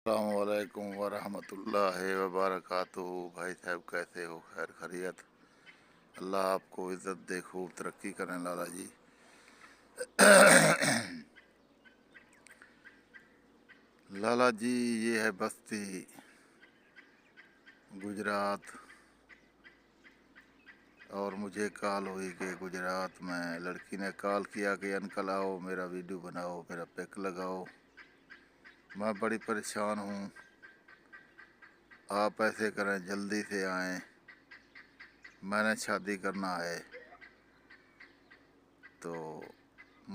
السلام علیکم ورحمۃ اللہ وبرکاتہ۔ بھائی صاحب کیسے ہو؟ خیر خیریت؟ اللہ آپ کو عزت دے، خوب ترقی کریں لالا جی۔ لالا جی یہ ہے بستی گجرات، اور مجھے کال ہوئی کہ گجرات میں لڑکی نے کال کیا کہ انکل آؤ میرا ویڈیو بناؤ، میرا پک لگاؤ۔ میں بڑی پریشان ہوں، آپ ایسے کریں جلدی سے آئیں، میں نے شادی کرنا ہے۔ تو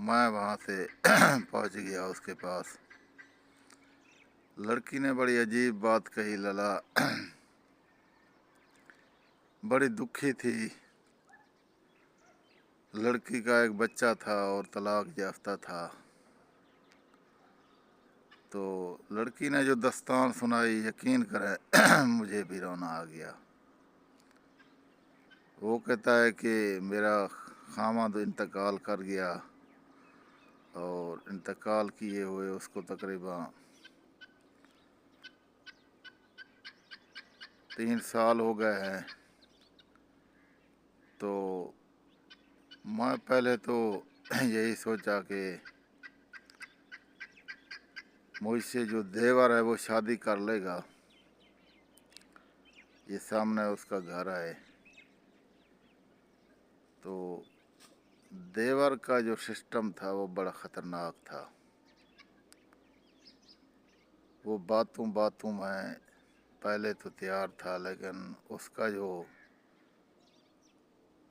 میں وہاں سے پہنچ گیا اس کے پاس۔ لڑکی نے بڑی عجیب بات کہی لالا، بڑی دکھی تھی۔ لڑکی کا ایک بچہ تھا اور طلاق یافتہ تھا۔ تو لڑکی نے جو داستان سنائی، یقین کریں مجھے بھی رونا آ گیا۔ وہ کہتا ہے کہ میرا خامد انتقال کر گیا، اور انتقال کیے ہوئے اس کو تقریباً 3 سال ہو گئے ہیں۔ تو میں پہلے تو یہی سوچا کہ مجھ سے جو دیور ہے وہ شادی کر لے گا۔ یہ سامنے اس کا گھر ہے۔ تو دیور کا جو سسٹم تھا وہ بڑا خطرناک تھا۔ وہ باتوں میں پہلے تو تیار تھا، لیکن اس کا جو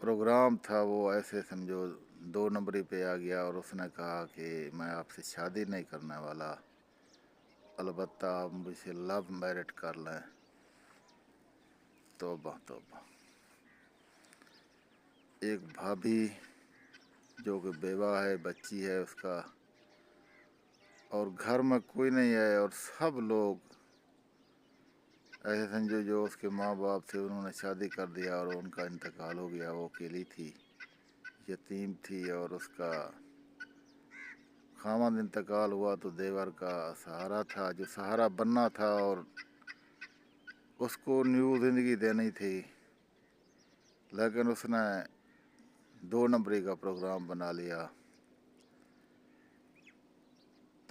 پروگرام تھا وہ ایسے سمجھو 2 نمبری پہ آ گیا، اور اس نے کہا کہ میں آپ سے شادی نہیں کرنے والا، البتہ آپ مجھ سے لو میرٹ کر لیں۔ توبہ توبہ۔ ایک بھابھی جو کہ بیوہ ہے، بچی ہے اس کا، اور گھر میں کوئی نہیں ہے، اور سب لوگ ایسے سمجھو جو اس کے ماں باپ تھے انہوں نے شادی کر دیا اور ان کا انتقال ہو گیا۔ وہ اکیلی تھی، یتیم تھی، اور اس کا خامد انتقال ہوا تو دیور کا سہارا تھا، جو سہارا بننا تھا، اور اس کو نیو زندگی دینی تھی، لیکن اس نے 2 نمبری کا پروگرام بنا لیا۔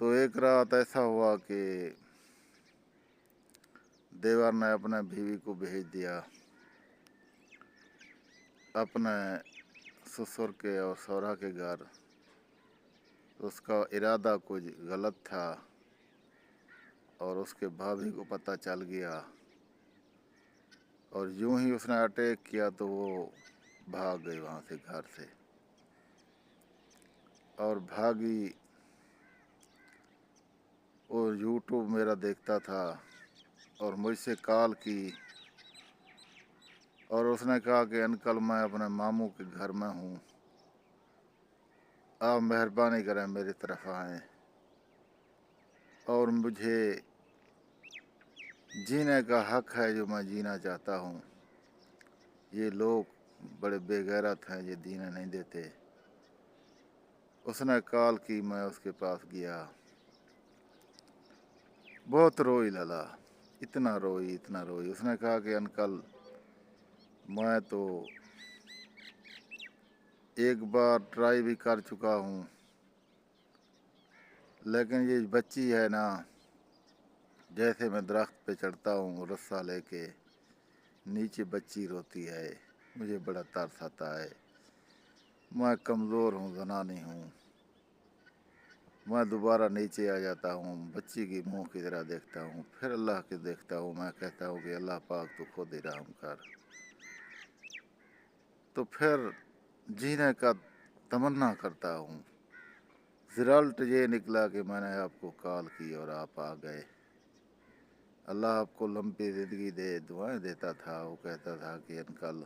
تو ایک رات ایسا ہوا کہ دیور نے اپنے بیوی کو بھیج دیا اپنے سسر کے اور سورا کے گھر۔ اس کا ارادہ کچھ غلط تھا، اور اس کے بھابھی کو پتہ چل گیا، اور یوں ہی اس نے اٹیک کیا تو وہ بھاگ گئی وہاں سے، گھر سے، اور بھاگی۔ اور یوٹیوب میرا دیکھتا تھا اور مجھ سے کال کی، اور اس نے کہا کہ انکل میں اپنے ماموں کے گھر میں ہوں، آپ مہربانی کریں میری طرف آئیں، اور مجھے جینے کا حق ہے جو میں جینا چاہتا ہوں۔ یہ لوگ بڑے بے غیرت ہیں، یہ جینے نہیں دیتے۔ اس نے کال کی، میں اس کے پاس گیا، بہت روئی لالا، اتنا روئی۔ اس نے کہا کہ انکل میں تو ایک بار ٹرائی بھی کر چکا ہوں، لیکن یہ بچی ہے نا، جیسے میں درخت پہ چڑھتا ہوں رسہ لے کے، نیچے بچی روتی ہے، مجھے بڑا ترس آتا ہے۔ میں کمزور ہوں، زنانی ہوں، میں دوبارہ نیچے آ جاتا ہوں، بچی کی منہ کی طرح دیکھتا ہوں، پھر اللہ کی دیکھتا ہوں۔ میں کہتا ہوں کہ اللہ پاک تو خود ہی رحم کر۔ تو پھر جینے کا تمنا کرتا ہوں۔ رزلٹ یہ نکلا کہ میں نے آپ کو کال کی اور آپ آ گئے۔ اللہ آپ کو لمبی زندگی دے، دعائیں دیتا تھا۔ وہ کہتا تھا کہ انکل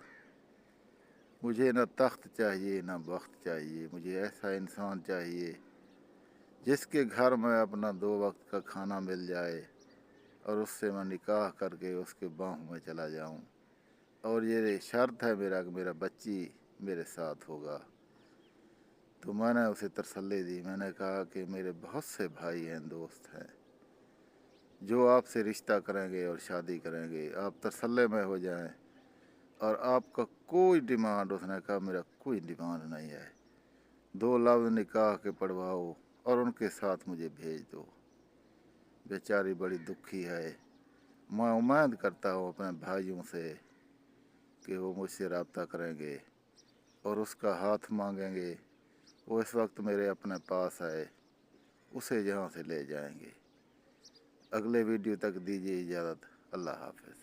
مجھے نہ تخت چاہیے نہ بخت چاہیے، مجھے ایسا انسان چاہیے جس کے گھر میں اپنا 2 وقت کا کھانا مل جائے، اور اس سے میں نکاح کر کے اس کے باہوں میں چلا جاؤں، اور یہ شرط ہے میرا کہ میرا بچی میرے ساتھ ہوگا۔ تو میں نے اسے تسلی دی، میں نے کہا کہ میرے بہت سے بھائی ہیں، دوست ہیں، جو آپ سے رشتہ کریں گے اور شادی کریں گے آپ تسلے میں ہو جائیں، اور آپ کا کوئی ڈیمانڈ، اس نے کہا میرا کوئی ڈیمانڈ نہیں ہے، 2 لفظ نکاح کے پڑھواؤ اور ان کے ساتھ مجھے بھیج دو۔ بیچاری بڑی دکھی ہے، میں امید کرتا ہوں اپنے بھائیوں سے کہ وہ مجھ سے رابطہ کریں گے اور اس کا ہاتھ مانگیں گے۔ وہ اس وقت میرے اپنے پاس ہے، اسے یہاں سے لے جائیں گے۔ اگلے ویڈیو تک دیجیے اجازت، اللہ حافظ۔